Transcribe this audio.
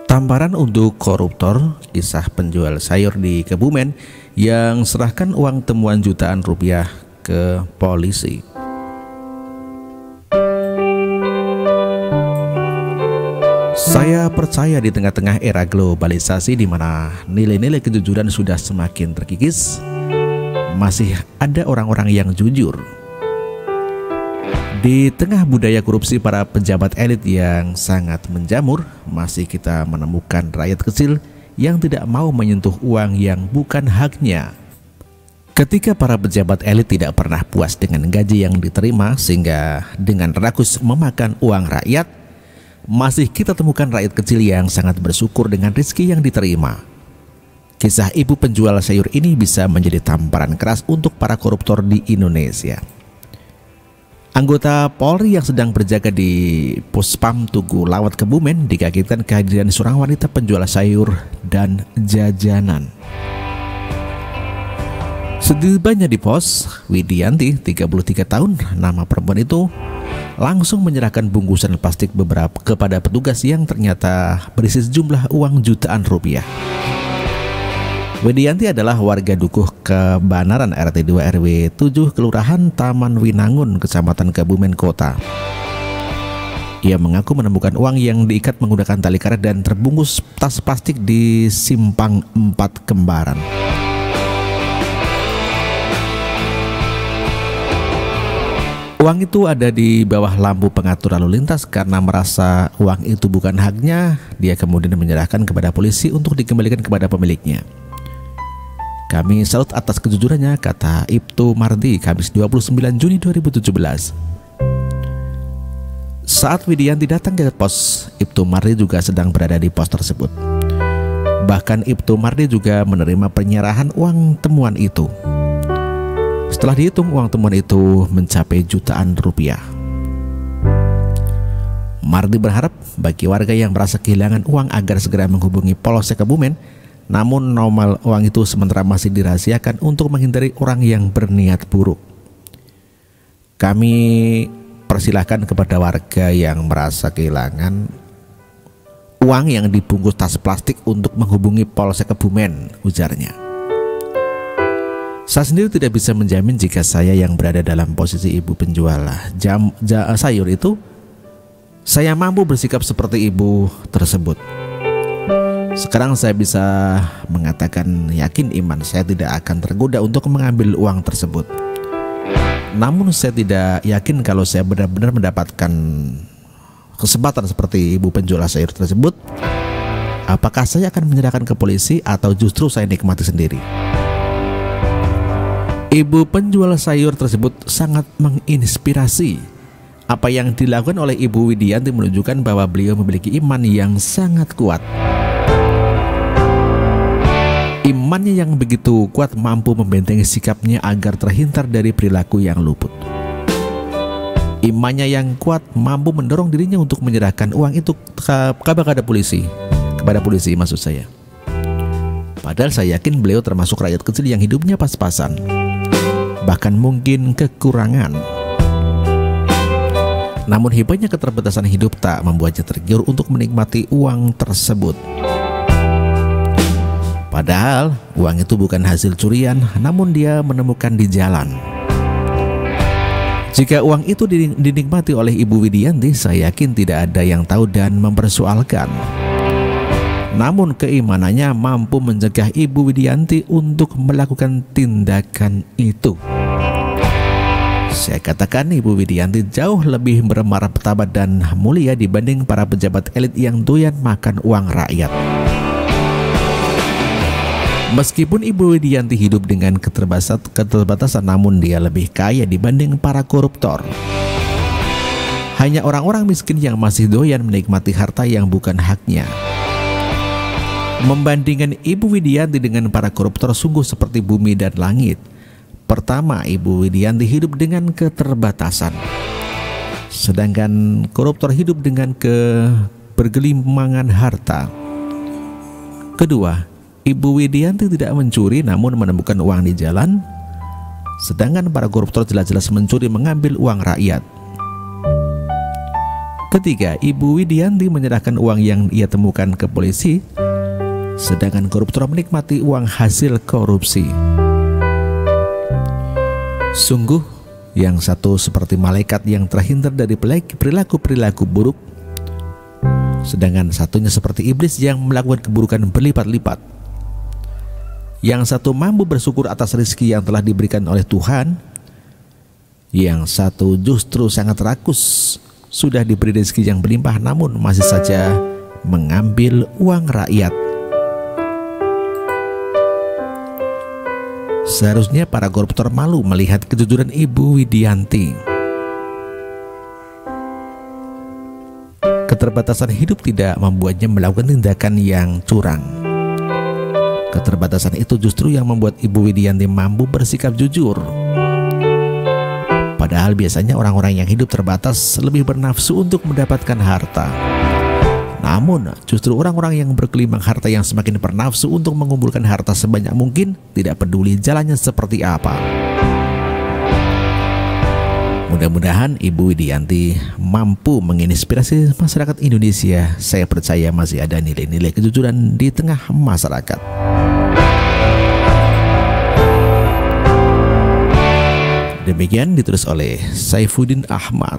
Tamparan untuk koruptor, kisah penjual sayur di Kebumen yang serahkan uang temuan jutaan rupiah ke polisi. Saya percaya di tengah-tengah era globalisasi di mana nilai-nilai kejujuran sudah semakin terkikis, masih ada orang-orang yang jujur. Di tengah budaya korupsi para pejabat elit yang sangat menjamur, masih kita menemukan rakyat kecil yang tidak mau menyentuh uang yang bukan haknya. Ketika para pejabat elit tidak pernah puas dengan gaji yang diterima sehingga dengan rakus memakan uang rakyat, masih kita temukan rakyat kecil yang sangat bersyukur dengan rezeki yang diterima. Kisah ibu penjual sayur ini bisa menjadi tamparan keras untuk para koruptor di Indonesia. Anggota Polri yang sedang berjaga di Puspam Tugu Lawat Kebumen dikagetkan kehadiran seorang wanita penjual sayur dan jajanan. Setibanya di pos, Widianti, 33 tahun, nama perempuan itu, langsung menyerahkan bungkusan plastik beberapa kepada petugas yang ternyata berisi sejumlah uang jutaan rupiah. Widianti adalah warga Dukuh Kebanaran RT 2 RW 7 Kelurahan Taman Winangun, Kecamatan Kebumen Kota. Ia mengaku menemukan uang yang diikat menggunakan tali karet dan terbungkus tas plastik di Simpang 4 Kembaran. Uang itu ada di bawah lampu pengatur lalu lintas. Karena merasa uang itu bukan haknya, dia kemudian menyerahkan kepada polisi untuk dikembalikan kepada pemiliknya. Kami salut atas kejujurannya, kata Ibtu Mardi, Kamis 29 Juni 2017. Saat Widianti datang ke pos, Ibtu Mardi juga sedang berada di pos tersebut. Bahkan Ibtu Mardi juga menerima penyerahan uang temuan itu. Setelah dihitung, uang temuan itu mencapai jutaan rupiah. Mardi berharap bagi warga yang merasa kehilangan uang agar segera menghubungi Polsek Kebumen. Namun nomor uang itu sementara masih dirahasiakan untuk menghindari orang yang berniat buruk. Kami persilahkan kepada warga yang merasa kehilangan uang yang dibungkus tas plastik untuk menghubungi Polsek Kebumen, ujarnya. Saya sendiri tidak bisa menjamin jika saya yang berada dalam posisi ibu penjual sayur itu, saya mampu bersikap seperti ibu tersebut. Sekarang saya bisa mengatakan yakin iman saya tidak akan tergoda untuk mengambil uang tersebut. Namun saya tidak yakin kalau saya benar-benar mendapatkan kesempatan seperti ibu penjual sayur tersebut, apakah saya akan menyerahkan ke polisi atau justru saya nikmati sendiri. Ibu penjual sayur tersebut sangat menginspirasi. Apa yang dilakukan oleh Ibu Widianti menunjukkan bahwa beliau memiliki iman yang sangat kuat. Imannya yang begitu kuat mampu membentengi sikapnya agar terhindar dari perilaku yang luput. Imannya yang kuat mampu mendorong dirinya untuk menyerahkan uang itu kepada polisi. Kepada polisi maksud saya. Padahal saya yakin beliau termasuk rakyat kecil yang hidupnya pas-pasan. Bahkan mungkin kekurangan. Namun hebatnya keterbatasan hidup tak membuatnya tergiur untuk menikmati uang tersebut. Padahal uang itu bukan hasil curian, namun dia menemukan di jalan. Jika uang itu dinikmati oleh Ibu Widianti, saya yakin tidak ada yang tahu dan mempersoalkan. Namun keimanannya mampu mencegah Ibu Widianti untuk melakukan tindakan itu. Saya katakan Ibu Widianti jauh lebih bermartabat dan mulia dibanding para pejabat elit yang doyan makan uang rakyat. Meskipun Ibu Widianti hidup dengan keterbatasan, namun dia lebih kaya dibanding para koruptor. Hanya orang-orang miskin yang masih doyan menikmati harta yang bukan haknya. Membandingkan Ibu Widianti dengan para koruptor sungguh seperti bumi dan langit. Pertama, Ibu Widianti hidup dengan keterbatasan, sedangkan koruptor hidup dengan bergelimangan harta. Kedua, Ibu Widianti tidak mencuri namun menemukan uang di jalan, sedangkan para koruptor jelas-jelas mencuri mengambil uang rakyat. Ketiga, Ibu Widianti menyerahkan uang yang ia temukan ke polisi, sedangkan koruptor menikmati uang hasil korupsi. Sungguh, yang satu seperti malaikat yang terhindar dari perilaku-perilaku buruk, sedangkan satunya seperti iblis yang melakukan keburukan berlipat-lipat. Yang satu mampu bersyukur atas rezeki yang telah diberikan oleh Tuhan, yang satu justru sangat rakus, sudah diberi rezeki yang berlimpah namun masih saja mengambil uang rakyat. Seharusnya para koruptor malu melihat kejujuran Ibu Widianti. Keterbatasan hidup tidak membuatnya melakukan tindakan yang curang. Keterbatasan itu justru yang membuat Ibu Widianti mampu bersikap jujur. Padahal biasanya orang-orang yang hidup terbatas lebih bernafsu untuk mendapatkan harta. Namun justru orang-orang yang berkelimang harta yang semakin bernafsu untuk mengumpulkan harta sebanyak mungkin, tidak peduli jalannya seperti apa. Mudah-mudahan Ibu Widianti mampu menginspirasi masyarakat Indonesia. Saya percaya masih ada nilai-nilai kejujuran di tengah masyarakat. Demikian ditulis oleh Saifuddin Ahmad.